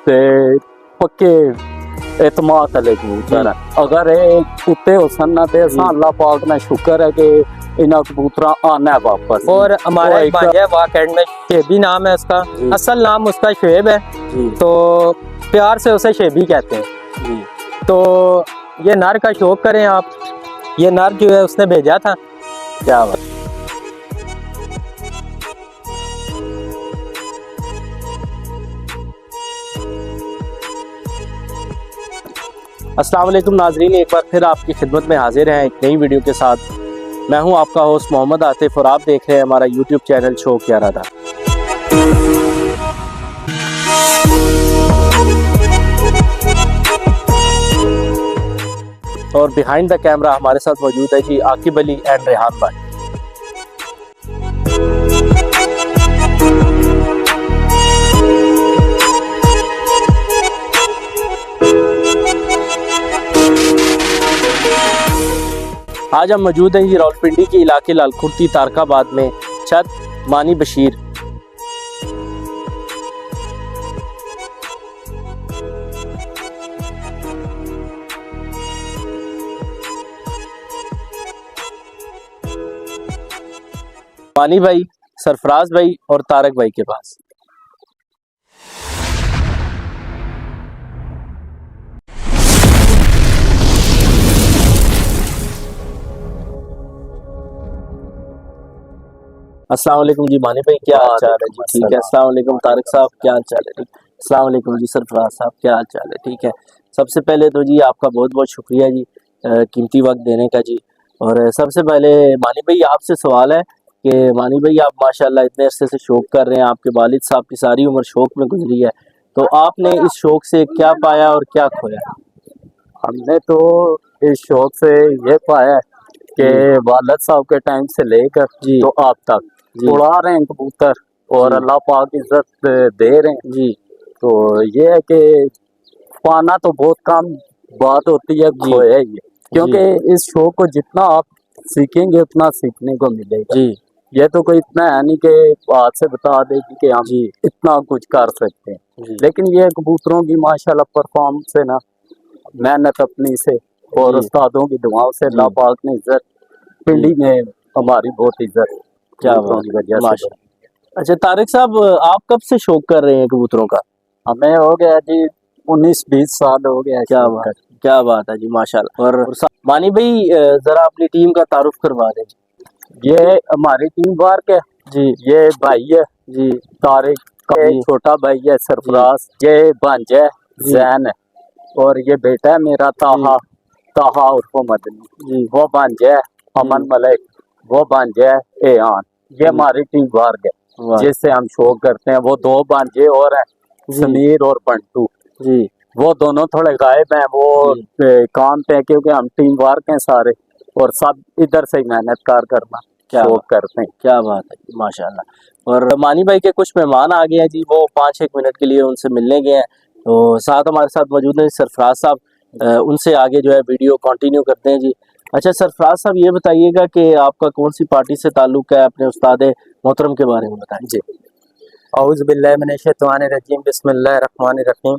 पक्के एतमाद वाले कबूतर है। अगर कुत्ते हुसन ना दे अल्लाह पाक ने शुक्र है कि इन कबूतर आना है वापस। और हमारा एक भांजा है वाकैड में, शेबी नाम है उसका, असल नाम उसका शुएब है, तो प्यार से उसे शेबी कहते हैं। तो ये नर का शौक करें आप, ये नर जो है उसने भेजा था। क्या बात। अस्सलाम वालेकुम नाजरीन, एक बार फिर आपकी खिदमत में हाजिर हैं एक नई वीडियो के साथ। मैं हूं आपका होस्ट मोहम्मद आतिफ और आप देख रहे हैं हमारा यूट्यूब चैनल शौक यारादा। और बिहाइंड द कैमरा हमारे साथ मौजूद है जी आकिब अली एंड रेहान भाई। आज हम मौजूद हैं जी रावलपिंडी के इलाके लालकुर्ती तारकाबाद में छत मानी बशीर। मानी भाई, सरफराज भाई और तारक भाई के पास। अस्सलाम वालेकुम जी मानी भाई, क्या हाल चाल है जी? ठीक है। अस्सलाम वालेकुम तारक साहब, क्या हाल चाल है? अस्सलाम वालेकुम जी सरफराज साहब, क्या हाल चाल है? ठीक है। सबसे पहले तो जी आपका बहुत बहुत शुक्रिया जी कीमती वक्त देने का जी। और सबसे पहले मानी भाई आपसे सवाल है कि मानी भाई आप माशाल्लाह इतने अरसे से शौक कर रहे हैं, आपके वालिद साहब की सारी उम्र शौक में गुजरी है, तो आपने इस शौक से क्या पाया और क्या खोया? हमने तो इस शौक से ये पाया कि वालिद साहब के टाइम से लेकर तो अब तक उड़ा रहे हैं कबूतर और अल्लाह पाक इज्जत दे रहे हैं जी। तो ये है कि पाना तो बहुत कम बात होती है, खोया ही है, क्योंकि इस शौक को जितना आप सीखेंगे उतना सीखने को मिलेगा जी। ये तो कोई इतना है नहीं कि बात से बता देगी कि हम इतना कुछ कर सकते हैं, लेकिन ये कबूतरों की माशाल्लाह परफॉर्मेंस है ना, मेहनत अपनी से और उस्तादों की दुआओं से अल्लाह पाक ने इज्जत, पिंडी में हमारी बहुत इज्जत। क्या बात। अच्छा तारिक साहब, आप कब से शौक कर रहे हैं कबूतरों का? हमें हो गया जी 19-20 साल हो गया। क्या बात है जी माशाल्लाह। और मानी भाई जरा अपनी टीम का तारुफ करवा दें। ये हमारी टीम वर्क है जी। ये भाई है जी तारिक का छोटा भाई है सरफराज, ये भांजा है जैन है, और ये बेटा है मेरा ताहा उर्फ मदनी जी, वो भांजा है अमन मलिक, वो भांजा है एयान। ये हमारी टीम वर्क है जिससे हम शौक करते हैं। वो दो भांजे और हैं समीर और बंटू जी, वो दोनों थोड़े गायब हैं, वो काम पे, क्योंकि हम टीम वर्क हैं सारे और सब इधर से मेहनत करना शौक करते हैं। क्या बात है माशाल्लाह। और मानी भाई के कुछ मेहमान आ गए हैं जी, वो 5-1 मिनट के लिए उनसे मिलने गए हैं, तो साथ हमारे साथ मौजूद हैं सरफराज साहब, उनसे आगे जो है वीडियो कंटिन्यू करते हैं जी। अच्छा सरफराज साहब, ये बताइएगा कि आपका कौन सी पार्टी से ताल्लुक है, अपने उस्ताद मोहतरम के बारे में बताएं जी। औज़ु बिल्लाहि मिनश शैतानिर रजीम, बिस्मिल्लाहिर रहमानिर रहीम।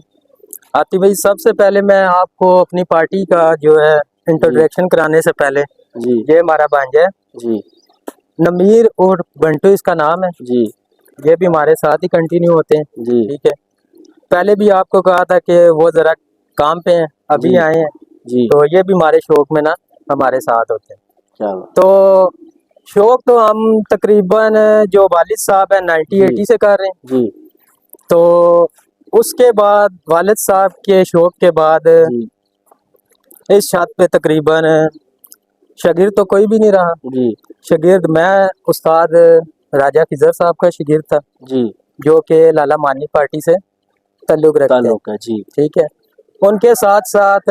आतिफ भाई, सबसे पहले मैं आपको अपनी पार्टी का जो है इंट्रोडक्शन कराने से पहले जी, ये हमारा भांजा है जी, नमीर और बंटू इसका नाम है जी। ये भी हमारे साथ ही कंटिन्यू होते हैं जी। ठीक है, पहले भी आपको कहा था कि वो जरा काम पे हैं, अभी आए हैं जी, तो ये भी हमारे शौक में ना हमारे साथ होते हैं। क्या तो शौक तो हम तकरीबन जो वालिद साहब है 1980 से कर रहे हैं जी। तो उसके बाद वालिद साहब के शौक के बाद इस छत पे तकरीबन शागिर्द तो कोई भी नहीं रहा जी। शागिर्द मैं उस्ताद राजा खिजर साहब का शागिर्द था जी, जो कि लाला मानी पार्टी से ताल्लुक रखते हैं जी। ठीक है, उनके साथ साथ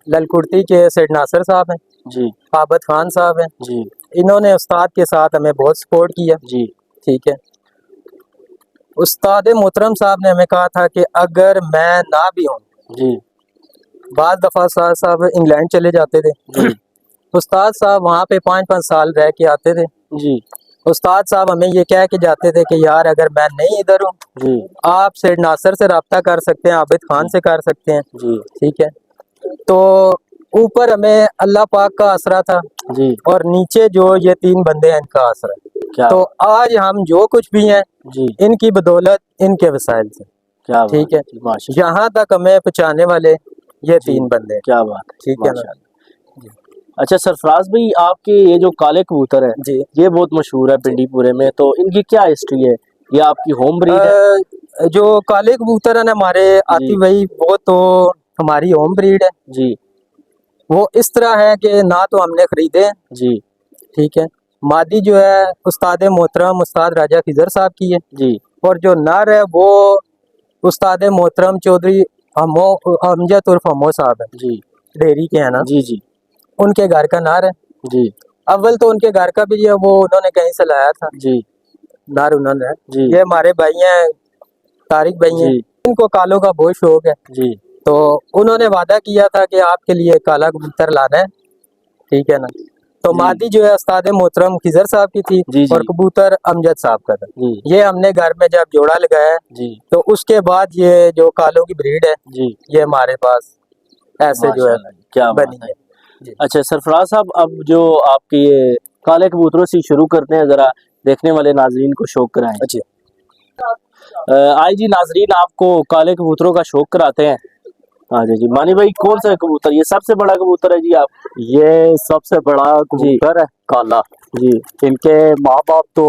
ललकुर्ती के सेठ नासिर साहब हैं जी, आबद खान साहब हैं जी, इन्होंने उस्ताद के साथ हमें बहुत सपोर्ट किया जी। ठीक है, उस्ताद मोहतरम साहब ने हमें कहा था कि अगर मैं ना भी हूँ जी, बाद दफा साहब इंग्लैंड चले जाते थे जी, उस्ताद साहब वहाँ पे 5-5 साल रह के आते थे जी। उस्ताद साहब हमें ये कह के जाते थे कि यार अगर मैं नहीं इधर हूँ, जी आप सेठ नासिर से रब्ता कर सकते हैं, आबिद खान से कर सकते हैं, जी ठीक है। तो ऊपर हमें अल्लाह पाक का आसरा था जी और नीचे जो ये 3 बंदे हैं इनका आसरा है। क्या तो आज हम जो कुछ भी हैं जी इनकी बदौलत, इनके वसाइल से, क्या ठीक बात है। जी, माशा यहाँ तक हमें पहुँचाने वाले ये जी 3 बंदे हैं, क्या बात है ठीक है ना। माशाल्लाह। अच्छा सरफराज भाई, आपके ये जो काले कबूतर है जी ये बहुत मशहूर है पिंडीपुरे में, तो इनकी क्या हिस्ट्री है? ये आपकी होम ब्रीड है? जो काले कबूतर है ना हमारे जी आती भाई, वो तो हमारी होम ब्रीड है। जी वो इस तरह है कि ना तो हमने खरीदे हैं, जी ठीक है। मादी जो है उस्ताद मोहतरम उस्ताद राजा खिजर साहब की है, जी और जो नर है वो उस्ताद मोहतरम चौधरी अमजद उर्फ हमो साहब है, जी डेरी के है ना, जी जी उनके घर का नर है। जी अव्वल तो उनके घर का भी है, वो उन्होंने कहीं से लाया था जी नर उन्होंने। जी ये हमारे भाई हैं, तारिक भाई हैं, जी इनको कालों का बहुत शौक है। जी तो उन्होंने वादा किया था कि आपके लिए काला कबूतर लाना है, ठीक है ना। तो जी मादी जो है उस्ताद मोहतरम खिजर साहब की थी जी और जी कबूतर अमजद साहब का था। जी ये हमने घर में जब जोड़ा लगाया जी तो उसके बाद ये जो कालों की ब्रीड है जी ये हमारे पास ऐसे जो है माशाल्लाह क्या बात बनी है। है जी। अच्छा सरफराज साहब, अब जो आपके ये काले कबूतरों से शुरू करते हैं, जरा देखने वाले नाजरीन को शौक कराएं। अच्छा, आई जी नाजरीन, आपको काले कबूतरों का शौक कराते हैं। हाँ जी जी, मानी भाई कौन सा कबूतर, ये सबसे बड़ा कबूतर है जी आप? ये सबसे बड़ा जी कबूतर है काला। जी इनके माँ बाप तो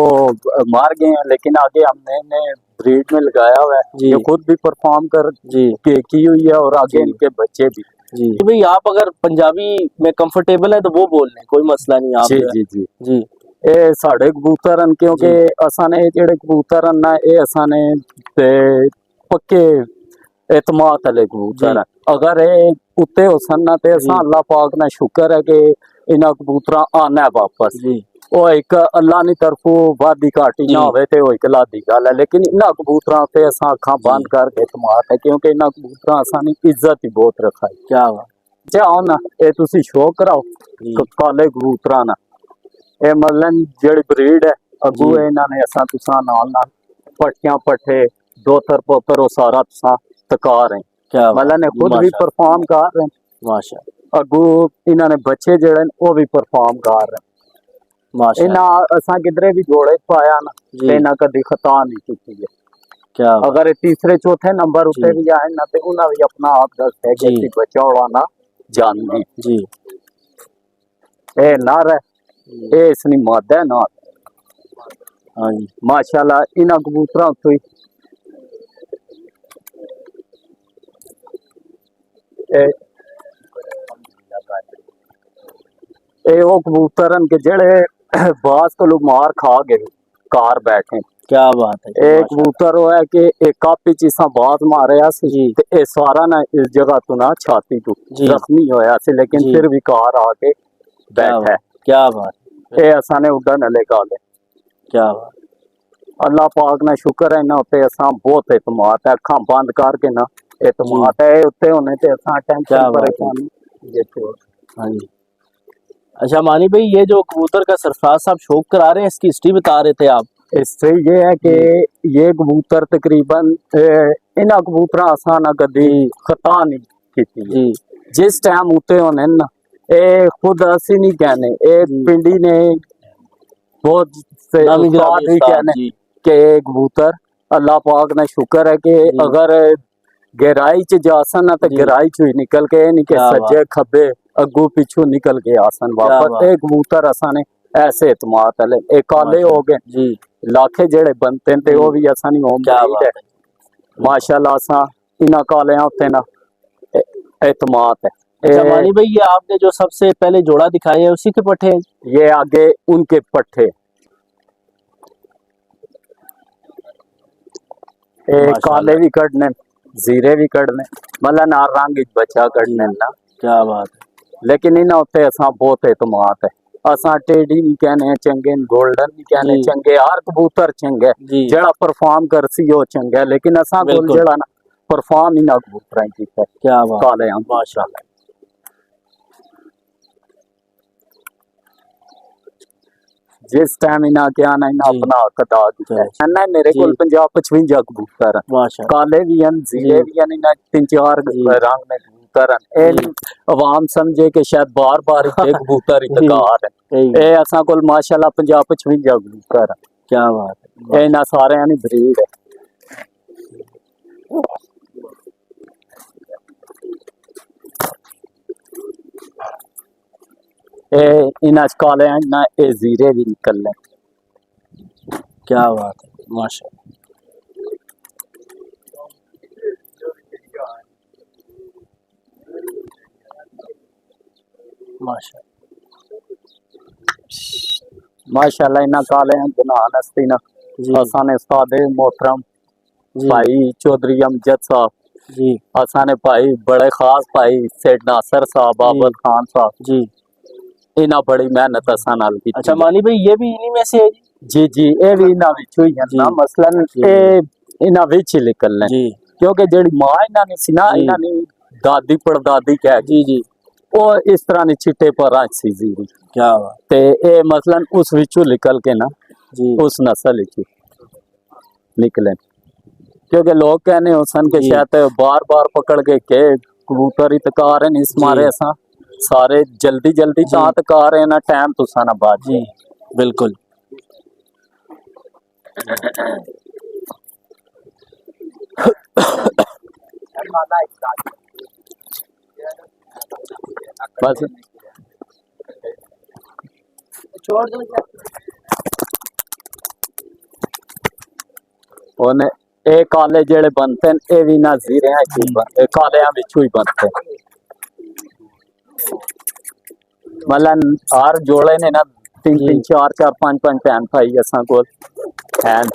मार गए हैं, लेकिन आगे हमने इन्हें ब्रीड में लगाया हुआ है। जी ये खुद भी परफॉर्म कर जी की हुई है और आगे जी इनके बच्चे भी। जी जी भाई, आप अगर पंजाबी में कंफर्टेबल है तो वो बोल लें, कोई मसला नहीं, आप जी जो है जी जी जी ਇਹ ਸਾਡੇ ਕਬੂਤਰ ਹਨ ਕਿਉਂਕਿ ਜੀ ਅਸਾਂ ਨੇ ਜਿਹੜੇ ਕਬੂਤਰ ਹਨ ਨਾ ਇਹ ਅਸਾਂ ਨੇ ਤੇ ਪੱਕੇ ਇਤਮਾਦ ਵਾਲੇ ਕਬੂਤਰ ਜੀ ਹਨ। ਅਗਰ ਇਹ ਉੱਤੇ ਹੋਸਨ ਨਾ ਤੇ ਅਸਾਂ ਜੀ ਅੱਲਾਹ ਪਾਕ ਨਾਲ ਸ਼ੁਕਰ ਹੈ ਕਿ ਇਹਨਾਂ ਕਬੂਤਰਾਂ ਆਣਾ ਵਾਪਸ। जी ਉਹ ਇੱਕ ਅੱਲਾਹ ਦੀ ਤਰਫੋਂ ਵਾਦੀ ਘਾਟੀ ਜੀ ਨਾ ਹੋਵੇ ਤੇ ਉਹ ਇੱਕ ਲਾਦੀ ਗੱਲ ਹੈ, ਲੇਕਿਨ ਇਹਨਾਂ ਕਬੂਤਰਾਂ ਤੇ ਅਸਾਂ ਅੱਖਾਂ ਜੀ ਬੰਦ ਕਰਕੇ ਇਤਮਾਦ ਹੈ ਕਿਉਂਕਿ ਇਹਨਾਂ ਕਬੂਤਰਾਂ ਅਸਾਂ ਦੀ ਇੱਜ਼ਤ ਹੀ ਬਹੁਤ ਰਖਾਈ। क्या बात ਚਾਹੋ ਨਾ ਇਹ ਤੁਸੀਂ ਸ਼ੌਕ ਕਰਾਓ जी ਕਾਲੇ ਕਬੂਤਰਾਂ ਨਾਲ। ਇਹ ਮਤਲਬ ਜਿਹੜੀ ਬਰੀਡ ਹੈ ਅੱਗੂ ਜੀ ਇਹਨਾਂ ਨੇ ਅਸਾਂ ਤੁਸਾਂ ਨਾਲ ਨਾਲ ਪੱਠਿਆਂ ਪੱਠੇ ਦੋਤਰ ਪੋਤਰ ਉਹ ਸਾਰਾ ਤੁਸਾਂ ਤਕਾ ਰਹੇ क्या बात ਮਤਲਬ ਨੇ जी, ਖੁਦ ਵੀ माशा ਪਰਫਾਰਮ ਕਰ ਰਹੇ माशा ਅੱਗੂ ਇਹਨਾਂ ਨੇ ਬੱਚੇ ਜਿਹੜੇ ਨੇ ਉਹ ਵੀ ਪਰਫਾਰਮ ਕਰ ਰਹੇ माशा ਇਹਨਾਂ ਅਸਾਂ ਕਿਧਰੇ ਵੀ ਜੋੜੇ ਪਾਇਆ ਨਾ जी ਤੇ ਇਹਨਾਂ ਕਦੀ ਖਤਾ ਨਹੀਂ ਕੀਤੀ ਹੈ। क्या बात ਅਗਰ ਇਹ ਤੀਸਰੇ ਚੌਥੇ ਨੰਬਰ ਉੱਤੇ जी ਵੀ ਆਏ ਨਾ ਤੇ ਉਹਨਾਂ ਵੀ ਆਪਣਾ ਆਪ ਦੱਸਦੇ ਕਿ जी ਅਸੀਂ ਬੱਚਾ ਉਡਾਣਾ ਜਾਣਦੇ जी ਇਹ ਨਰ ਹੈ ਇਹ ਇਸ ਦੀ ਮਾਦਾ ਹੈ ਨਾ। हाँ जी माशाल्लाह इन्हां कबूतरां तो ही वो कबूतर हैं कि जेड़े बास को मार खा गए कार बैठे। क्या बात है जी, एक माशा कबूतर वो है कि एक कापी चीसा बाज मारिया सी जी ते ए सारा ना इस जगह तो ना छाती तो जी जख्मी होया सी, लेकिन जी फिर भी कार आके क्या बैठा बात क्या बात है। ए असा ने उड़न हले गाले क्या बात अल्लाह पाक ना शुक्र है ना उत्ते असा बहुत एतमाद है। अखा बंद करके ना जी एतमाद है उत्ते होने ते असा क्या टेंशन बात है परेशानी देखो। हाँ जी। अच्छा मानी भाई, ये जो कबूतर का सरफराज साहब शौक करा रहे हैं, इसकी हिस्ट्री बता रहे थे आप। इससे ये है कि ये कबूतर तकरीबन इन्हां कबूतरां असां ना कदी जी खता नहीं की। जी जिस टाइम उत्ते होने ना ए खुद असी नहीं कहने, ए जी पिंडी ने बहुत से नामी उस्ताद गिरामी भी उस्ताद कहने जी कि ये कबूतर अल्लाह पाक ने शुक्र है कि जी अगर गहराई च जासन ना तो जी गहराई चो ही निकल के नहीं कि क्या बात सज्जे खब्बे अगू पिछू निकल के आसन क्या वापस। बात ए कबूतर असा ने ऐसे एतमाद वाले ए काले माशा हो गए जी लाखे जेड़े बनते ते जी वो भी असा नहीं होम क्या ब्रीड है। बात है। माशाल्लाह असा इन्हां कालियां उत्ते ना एतमाद है। अच्छा ए, मानी भाई, ये आपने जो सबसे पहले जोड़ा दिखाया है उसी के पट्टे हैं? ये आगे उनके पट्टे काले माशाल्लाह भी कड़ने जीरे भी कड़ने मतलब ना रंग विच बच्चा जी कड़ने ना, क्या बात है। लेकिन इन्हां उत्ते असा बहुत एतमाद है। असा टेडी भी कहने चंगे, गोल्डन भी कहने जी चंगे, हर कबूतर चंगे जी जेड़ा परफॉर्म करसी वो चंगा है। लेकिन असा कोल बिल्कुल जेड़ा ना परफॉर्म इन्हां कबूतरां कीता क्या बात काले है, माशाल्लाह। जिस टाइम इन्हें क्या ना इन्हें जी। अपना हक अदा किया अच्छा। है मेरे जी। को 50-55 कबूतर हैं माशा काले भी हैं जीरे जी। भी हैं इन्हें 3-4 जी। रंग में कबूतर हैं जी। अवाम समझे कि शायद बार-बार एक कबूतर जी। इतकार है जी। ये असा कोल माशाल्लाह 50-55 कबूतर हैं क्या बात है। ये इन्हें सारे दी ब्रीड है इन्हें काले हैं ना ये जीरे भी निकल क्या बात है माशा माशा माशाल्लाह इन्हें काले हैं बनान हस्ती ना जी। असाने सादे मोहतरम जी। भाई चौधरी अमजद साहब जी। असाने भाई बड़े खास भाई सेठ नासर साहब जी। आबद खान साहब जी। इन्हें बड़ी मेहनत असा नाल की अच्छा मानी भाई ये भी इन्हीं में से है जी। जी ये भी इन्हें विचों ही है जी। ना मसलन जी। ये इन्हें विच ही निकलने जी। क्योंकि जेड़ी मां इन्हां नी सी ना जी। इन्हां नी दादी पड़दादी कह जी। जी। वो इस तरह नी चिट्टे पर सी जीरी क्या बात ते ये मसलन उस विचों निकल के ना जी। उस नस्ल विचों निकले क्योंकि लोग कहने हो सन के जी। शायद बार बार पकड़ के कबूतर ही तकार हैं इस जी। मारे असा सारे जल्दी जल्दी जी। ता तकार हैं ना टाइम तुसा ना बाद जी बिल्कुल बस ओने ए काले जेड़े बनते हैं ए भी ना जीरे हैं की बनते काले विचों ही बनते मतलब हर जोड़े ने ना 3-3 4-4 5-5 पैन पाई असा कोल हैन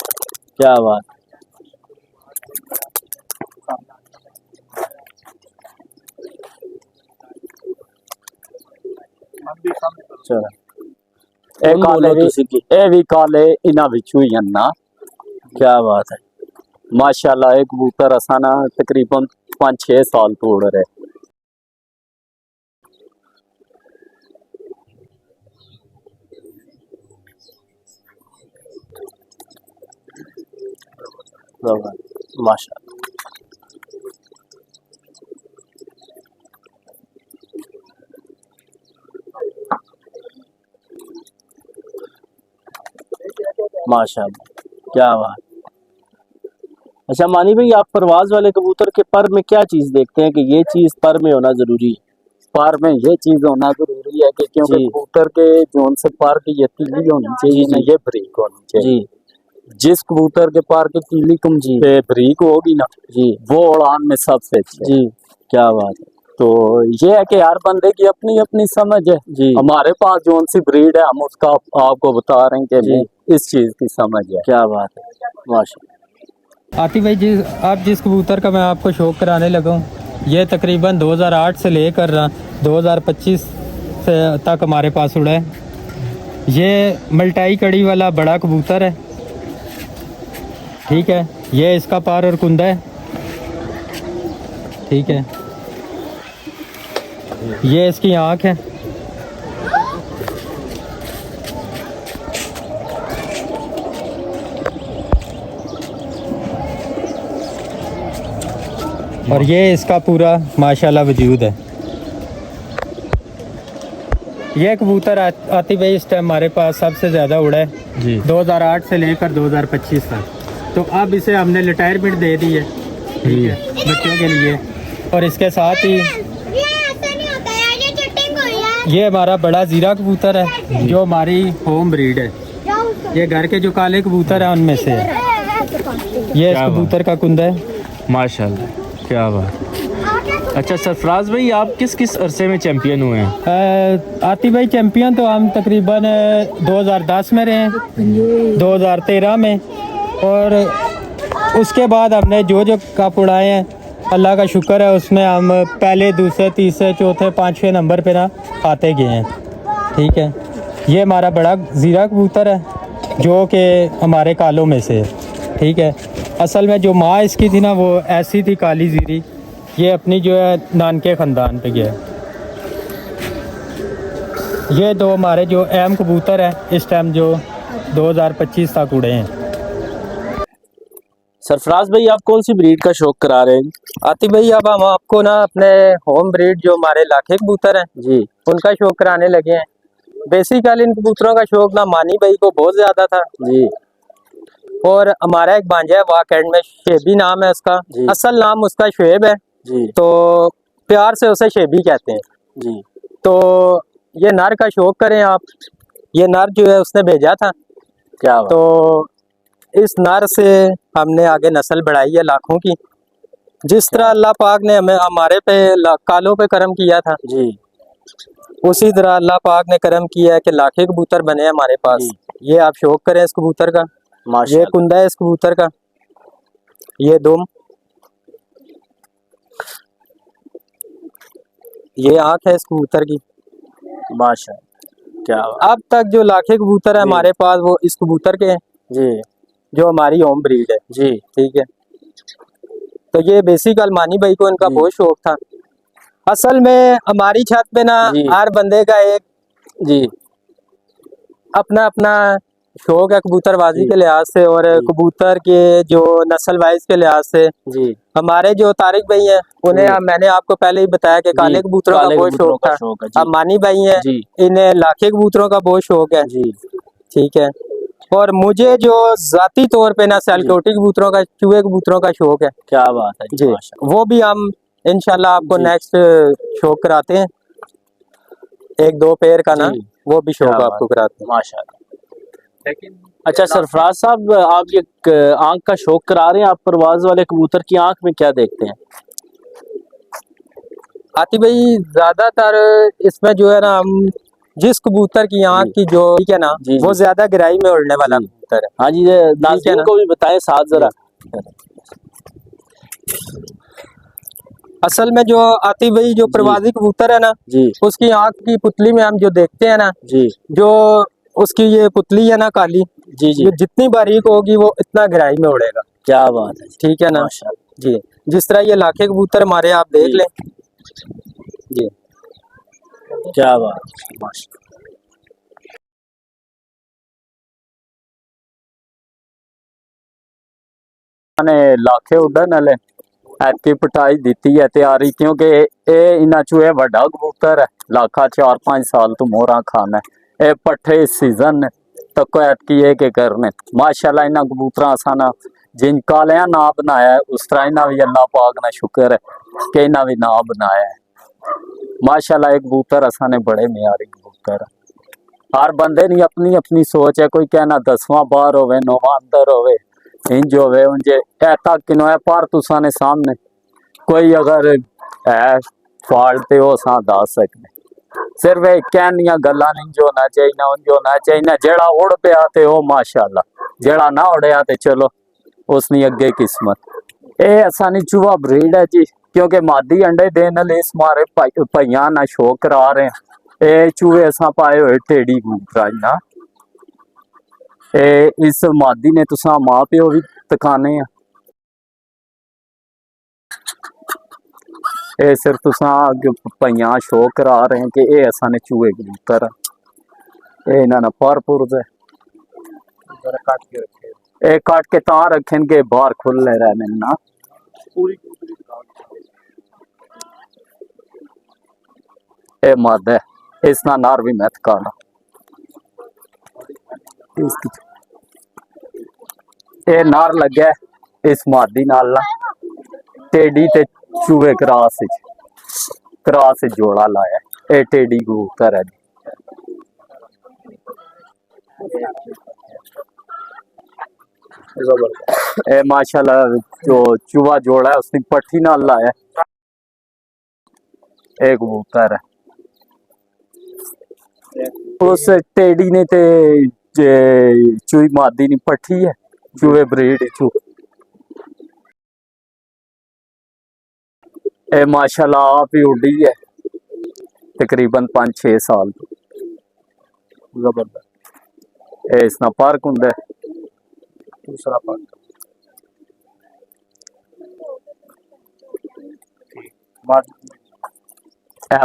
क्या बात चलो ए कौन काले बोलो भी तुसी की ए भी काले इना विचों ही हैं ना क्या बात है माशाल्लाह एक कबूतर असा ना तकरीबन 5-6 साल तो उड़ रहे माशा माशाल्लाह क्या बात अच्छा मानी भाई आप परवाज वाले कबूतर के पर में क्या चीज देखते हैं कि ये चीज पर में होना जरूरी है पर में ये चीज होना जरूरी है कि क्योंकि जी। कबूतर के जोन से पर की ये तीली होनी चाहिए जी, ना जी। ये बरीक होनी चाहिए जी जिस कबूतर के पर की तीली कम जी। बरीक होगी ना जी वो उड़ान में सबसे अच्छी है जी क्या बात है तो ये है कि हर बंदे की अपनी अपनी समझ है जी हमारे पास जोन सी ब्रीड है हम उसका आपको बता रहे हैं कि जी। हमें इस चीज की समझ है क्या बात है माशा आतिफ भाई जिस कबूतर का मैं आपको शौक कराने लगा हूँ ये तकरीबन 2008 से लेकर 2025 से तक हमारे पास उड़ा है ये मल्टाई कड़ी वाला बड़ा कबूतर है ठीक है ये इसका पार और कुंदा है ठीक है ये इसकी आँख है और ये इसका पूरा माशाल्लाह वजूद है ये कबूतर आतिफ भाई इस टाइम हमारे पास सबसे ज़्यादा उड़ा है जी 2008 से लेकर 2025 तक तो अब इसे हमने रिटायरमेंट दे दी है ठीक है बच्चों के लिए और इसके साथ ही ये हमारा बड़ा ज़ीरा कबूतर है जो हमारी होम ब्रीड है ये घर के जो काले कबूतर हैं उनमें से है ये इस कबूतर का कुंदा है माशाल्लाह क्या बात अच्छा सरफराज भाई आप किस किस अरसे में चैंपियन हुए हैं आतिफ भाई चैंपियन तो हम तकरीबन 2010 में रहे हैं 2013 में और उसके बाद हमने जो कप उड़ाए हैं अल्लाह का शुक्र है उसमें हम पहले दूसरे तीसरे चौथे पाँचवें नंबर पे ना आते गए हैं ठीक है ये हमारा बड़ा ज़ीरा कबूतर है जो कि हमारे कालों में से है ठीक है असल में जो माँ इसकी थी ना वो ऐसी थी काली ज़ीरी ये अपनी जो है नानके ख़ानदान पे गया ये दो हमारे जो अहम कबूतर है इस टाइम जो 2025 तक उड़े हैं। सरफराज भाई आप कौन सी ब्रीड का शौक करा रहे हैं? आतिफ भाई अब हम आपको ना अपने होम ब्रीड जो हमारे लाखे कबूतर हैं जी उनका शौक कराने लगे हैं। बेसिकली इन कबूतरों का शौक ना मानी भाई को बहुत ज्यादा था जी और हमारा एक भांजा है वाकैंड में, शेबी नाम है उसका। जी। असल नाम उसका शुएब है, जी तो प्यार से उसे शेबी कहते हैं। जी तो ये नर का शौक करें आप, ये नर जो है उसने भेजा था, क्या बात। तो इस नर से हमने आगे नस्ल बढ़ाई है लाखों की। जिस तरह अल्लाह पाक ने हमें हमारे पे कालों पे करम किया था, जी उसी तरह अल्लाह पाक ने करम किया है कि लाखे कबूतर बने हैं हमारे पास। जी। ये आप शौक करें इस कबूतर का, ये माशाल्लाह। कुंदा है इस कबूतर का, ये दुम, ये आंख है इस कबूतर की। माशाल्लाह क्या बात। अब तक जो लाखे कबूतर है जी। हमारे पास वो इस कबूतर के हैं जी जो हमारी होम ब्रीड है। जी ठीक है, तो ये बेसिक अलमानी भाई को इनका जी। बहुत शौक था। असल में हमारी छत पे ना जी। हर बंदे का एक जी अपना अपना शौक है कबूतरबाजी जी। के लिहाज से और जी। कबूतर के जो नस्ल वाइज के लिहाज से। जी हमारे जो तारिक भाई हैं उन्हें जी। मैंने आपको पहले ही बताया कि काले कबूतरों का काले बहुत कबूतरों शौक का था। शौक है। जी अब मानी भाई हैं, जी इन्हें लाखे कबूतरों का बहुत शौक है। जी ठीक है, और मुझे जो जाती तौर पे ना सियालकोटी कबूतरों का, चूहे कबूतरों का शौक है क्या बात है जी। माशाल्लाह। वो भी हम इंशाल्लाह आपको जी। नेक्स्ट शौक कराते हैं, एक दो पेयर का ना, जी वो भी क्या शौक बात आपको कराते हैं। माशाल्लाह। अच्छा सरफराज साहब आप ये आंख का शौक करा रहे हैं, आप परवाज वाले कबूतर की आंख में क्या देखते हैं? आती भाई ज्यादातर इसमें जो है ना, हम जिस कबूतर की आंख जी। की जो ठीक है ना, जी वो जी ज्यादा गहराई में उड़ने वाला जी। कबूतर है। हाँ जी ये ठीक है नाज़रीन ना को भी बताएं साथ जरा। असल में जो आती भाई जो प्रवासी कबूतर है ना, जी उसकी आंख की पुतली में हम जो देखते हैं ना, जी जो उसकी ये पुतली है ना काली, जी जी ये जितनी बारीक होगी वो इतना गहराई में उड़ेगा। क्या बात है। ठीक है ना माशाल्लाह जी। जिस तरह ये लाखे कबूतर हमारे आप देख जी। लें जी। क्या बात है माशाल्लाह। ने लाखे उड़न वाले ऐतकी पटाई दी है तैयारी, क्योंकि ये इन्ना चूहे बड़ा कबूतर है, लाखा 4-5 साल तो मोहरा खाना है। ये पट्ठे सीजन ने तो ऐतकी ये के करने माशाल्लाह इन्ना कबूतर साना जिन कालिया ना बनाया है उस तरह इन्ना भी अल्लाह पाक ना शुक्र है कि इन्ना भी ना बनाया है। माशाल्लाह एक कबूतर असाने बड़े म्यारी कबूतर है। हर बंदे नी अपनी अपनी सोच है, कोई कहना 10वां बाहर होवे 9वां अंदर होवे इंज होवे उंजे ऐता किनो है, पर तुसा ने सामने कोई अगर है फाल्ट ते हो सा दस सकने। सिर्फ एक कहनिया गल्ला नहीं जो होना चाहिए ना उंज होना चाहिए, जेड़ा उड़ पिया ते ओ माशाल्लाह, जेड़ा ना उड़िया ते चलो उसनी अगे किस्मत। ए असानी चूहा ब्रीड है जी, क्योंकि मादी अंडे देने ले इस मारे भैया ना शौक करा रहे हैं। ए चूहे असा पाए हुए टेढ़ी कबूतर ना, इस मादी ने तुसा मां प्यो भी तकाने हैं। ये सिर्फ तुसा भैया शौक करा रहे हैं कि ये असा ने चूहे कबूतर है, इन्होंने भरपूर काट के ता रखे के बाहर खुले रहने ना। ये मद है, इसना नार भी मैं काना ये नार लगे इस मादी नाल टेडी ते चूहे क्रॉस जोड़ा लाया। ये टेडी कबूतर है। ए माशाल्लाह जो चूहा जोड़ा है उसने पट्टी नाल लाया। एक कबूतर है उस टेडी ने ते चूही मादी ने पट्टी है, चूहे ब्रीड चू। ए माशाल्लाह आप ही उड़ी है तकरीबन 5-6 साल जबरदस्त। ए इसना पार्क हुंदा है दूसरा पार्क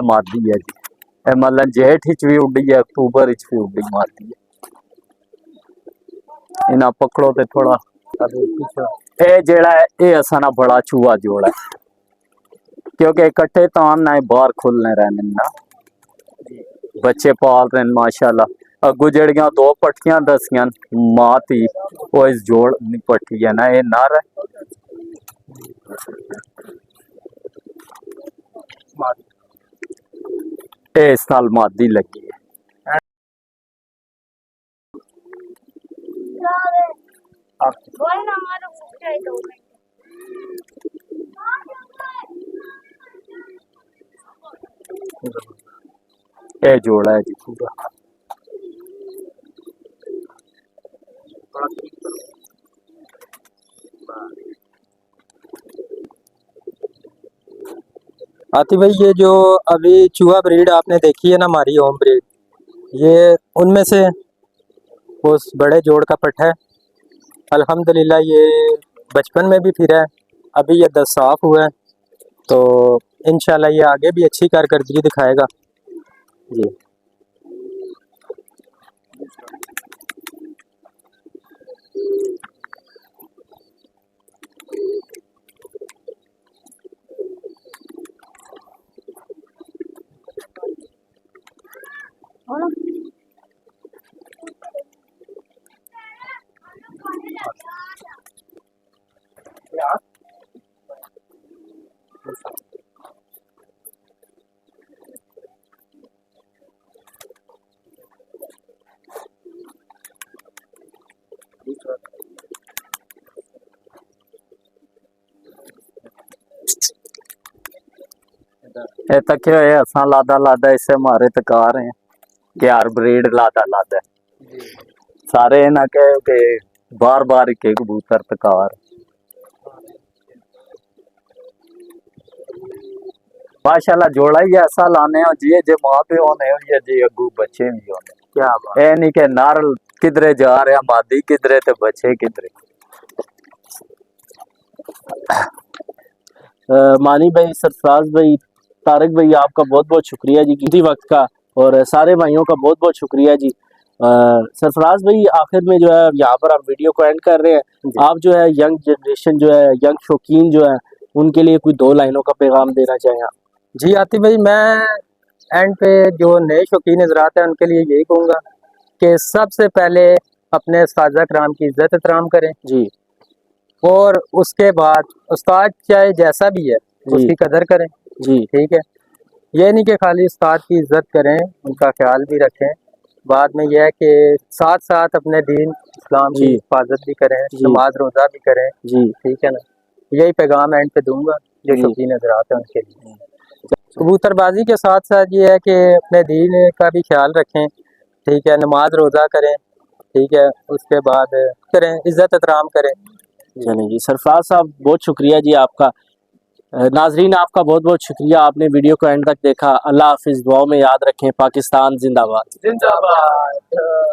मादी है जी। मतलब जेठ हिच भी उड़ी है, अक्तूबर हिच भी उड़ी मारती है। इन्हें पकड़ो तो थोड़ा ए जेड़ा है ये असाना बड़ा चूहा जोड़ा है, क्योंकि इकट्ठे तान ना बाहर खुलने रहने ना, बच्चे पाल रहे हैं माशाल्लाह। अगू जड़ियां दो पट्टियां दसियां मां थी, वो इस जोड़ पट्टी है ना, ये नर है। इस साल मादी लगी है। ये जोड़ा है जी पूरा। आतिफ भाई ये जो अभी चूहा ब्रीड आपने देखी है ना, हमारी होम ब्रीड, ये उनमें से उस बड़े जोड़ का पट्टा है। अल्हम्दुलिल्लाह ये बचपन में भी फिरा है, अभी ये 10 साफ हुआ है, तो इंशाल्लाह ये आगे भी अच्छी कारकर्दगी दिखाएगा जी। ये तक क्या है, असा लादा लादा इससे हमारे तकार हैं कि यार ब्रीड लादा लादा है। सारे ना कहे कि बार बार एक एक कबूतर तकार। माशाल्लाह जोड़ा ही ऐसा लाने हो जी, जे माँ पे होने हो या जी अगू बच्चे भी होने। क्या बात। ए नहीं के नार किधरे जा रहा, मादी किधरे ते बच्चे किधरे। मानी भाई, सरफराज भाई, तारिक भाई, आपका बहुत बहुत शुक्रिया जी कीमती वक्त का, और सारे भाइयों का बहुत बहुत शुक्रिया जी। सरफराज भाई, आखिर में जो है यहाँ पर आप वीडियो को एंड कर रहे हैं, आप जो है यंग जनरेशन जो है, यंग शौकीन जो है, उनके लिए कोई 2 लाइनों का पैगाम देना चाहें आप? जी आतिफ भाई, मैं एंड पे जो नए शौकीन हजरात हैं उनके लिए यही कहूँगा कि सबसे पहले अपने उस्ताद कराम की इज्जत एहतराम करें जी, और उसके बाद उस्ताद चाहे जैसा भी है उसकी कदर करें जी, ठीक है। ये नहीं कि खाली उस्ताद की इज्जत करें, उनका ख्याल भी रखें। बाद में यह है कि साथ साथ अपने दीन इस्लाम की जी। हिफाजत भी करें, जी। नमाज रोज़ा भी करें, जी, ठीक है ना। यही पैगाम एंड पे दूंगा जो जी। शौकीन हजरात हैं उनके लिए। कबूतरबाजी के साथ साथ ये है कि अपने दीन का भी ख्याल रखें, ठीक है, नमाज रोज़ा करें, ठीक है, उसके बाद करें, इज्जत एहतराम करें। चलें जी। सरफराज साहब, बहुत शुक्रिया जी आपका। नाजरीन, आपका बहुत बहुत शुक्रिया, आपने वीडियो को एंड तक देखा। अल्लाह हाफिज़, दुआओं में याद रखें। पाकिस्तान जिंदाबाद। जिंदाबाद।